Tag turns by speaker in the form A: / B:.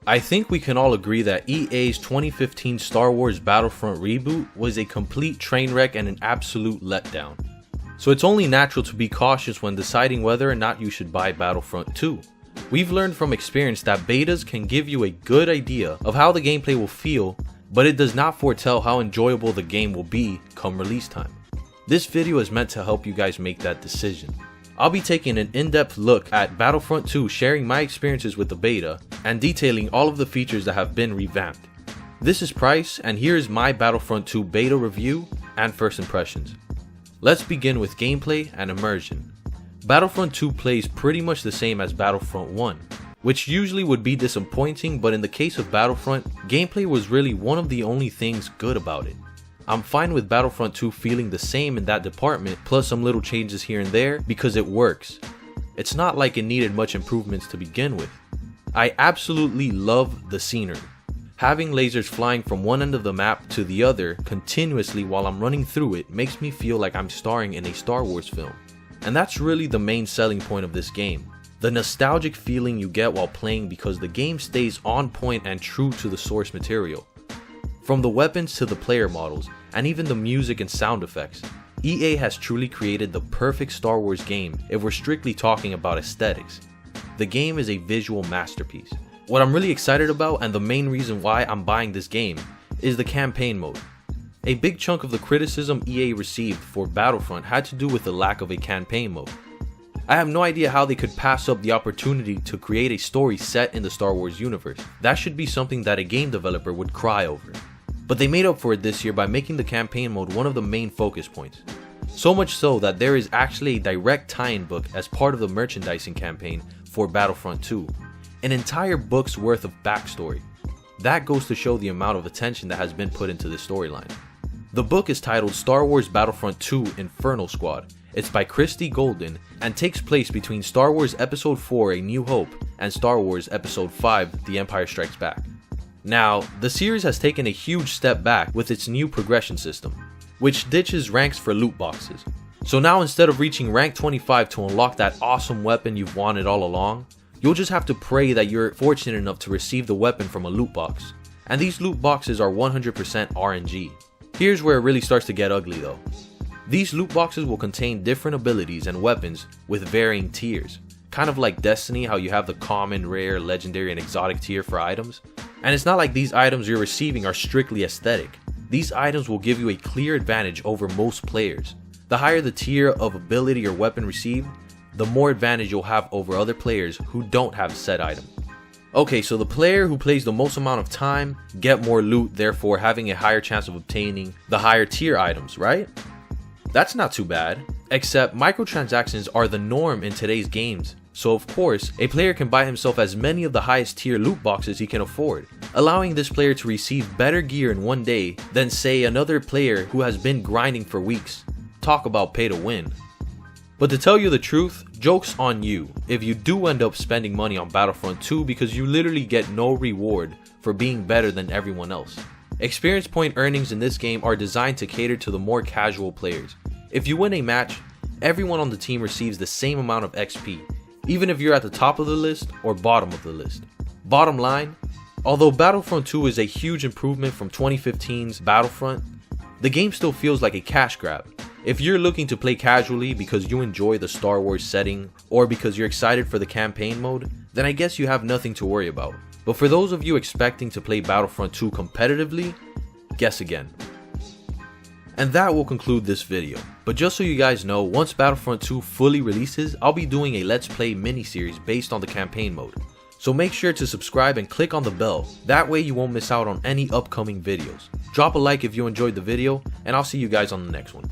A: I think we can all agree that EA's 2015 Star Wars Battlefront reboot was a complete train wreck and an absolute letdown. So it's only natural to be cautious when deciding whether or not you should buy Battlefront 2. We've learned from experience that betas can give you a good idea of how the gameplay will feel, but it does not foretell how enjoyable the game will be come release time. This video is meant to help you guys make that decision. I'll be taking an in-depth look at Battlefront 2, sharing my experiences with the beta, and detailing all of the features that have been revamped. This is Price, and here is my Battlefront 2 beta review and first impressions. Let's begin with gameplay and immersion. Battlefront 2 plays pretty much the same as Battlefront 1, which usually would be disappointing, but in the case of Battlefront, gameplay was really one of the only things good about it. I'm fine with Battlefront 2 feeling the same in that department, plus some little changes here and there, because it works. It's not like it needed much improvements to begin with. I absolutely love the scenery. Having lasers flying from one end of the map to the other continuously while I'm running through it makes me feel like I'm starring in a Star Wars film. And that's really the main selling point of this game. The nostalgic feeling you get while playing because the game stays on point and true to the source material. From the weapons to the player models, and even the music and sound effects, EA has truly created the perfect Star Wars game if we're strictly talking about aesthetics. The game is a visual masterpiece. What I'm really excited about, and the main reason why I'm buying this game, is the campaign mode. A big chunk of the criticism EA received for Battlefront had to do with the lack of a campaign mode. I have no idea how they could pass up the opportunity to create a story set in the Star Wars universe. That should be something that a game developer would cry over. But they made up for it this year by making the campaign mode one of the main focus points. So much so that there is actually a direct tie-in book as part of the merchandising campaign for Battlefront 2. An entire book's worth of backstory. That goes to show the amount of attention that has been put into this storyline. The book is titled Star Wars Battlefront 2 Infernal Squad. It's by Christie Golden and takes place between Star Wars Episode 4 A New Hope and Star Wars Episode 5 The Empire Strikes Back. Now, the series has taken a huge step back with its new progression system, which ditches ranks for loot boxes. So now instead of reaching rank 25 to unlock that awesome weapon you've wanted all along, you'll just have to pray that you're fortunate enough to receive the weapon from a loot box. And these loot boxes are 100% RNG. Here's where it really starts to get ugly though. These loot boxes will contain different abilities and weapons with varying tiers. Kind of like Destiny, how you have the common, rare, legendary, and exotic tier for items. And it's not like these items you're receiving are strictly aesthetic. These items will give you a clear advantage over most players. The higher the tier of ability or weapon received, the more advantage you'll have over other players who don't have said item. Okay, so the player who plays the most amount of time get more loot, therefore having a higher chance of obtaining the higher tier items, right? That's not too bad, except microtransactions are the norm in today's games. So of course, a player can buy himself as many of the highest tier loot boxes he can afford, allowing this player to receive better gear in one day than say another player who has been grinding for weeks. Talk about pay to win. But to tell you the truth, joke's on you if you do end up spending money on Battlefront 2 because you literally get no reward for being better than everyone else. Experience point earnings in this game are designed to cater to the more casual players. If you win a match, everyone on the team receives the same amount of XP, even if you're at the top of the list or bottom of the list. Bottom line, although Battlefront 2 is a huge improvement from 2015's Battlefront, the game still feels like a cash grab. If you're looking to play casually because you enjoy the Star Wars setting or because you're excited for the campaign mode, then I guess you have nothing to worry about. But for those of you expecting to play Battlefront 2 competitively, guess again. And that will conclude this video. But just so you guys know, once Battlefront 2 fully releases, I'll be doing a Let's Play mini-series based on the campaign mode. So make sure to subscribe and click on the bell, that way you won't miss out on any upcoming videos. Drop a like if you enjoyed the video, and I'll see you guys on the next one.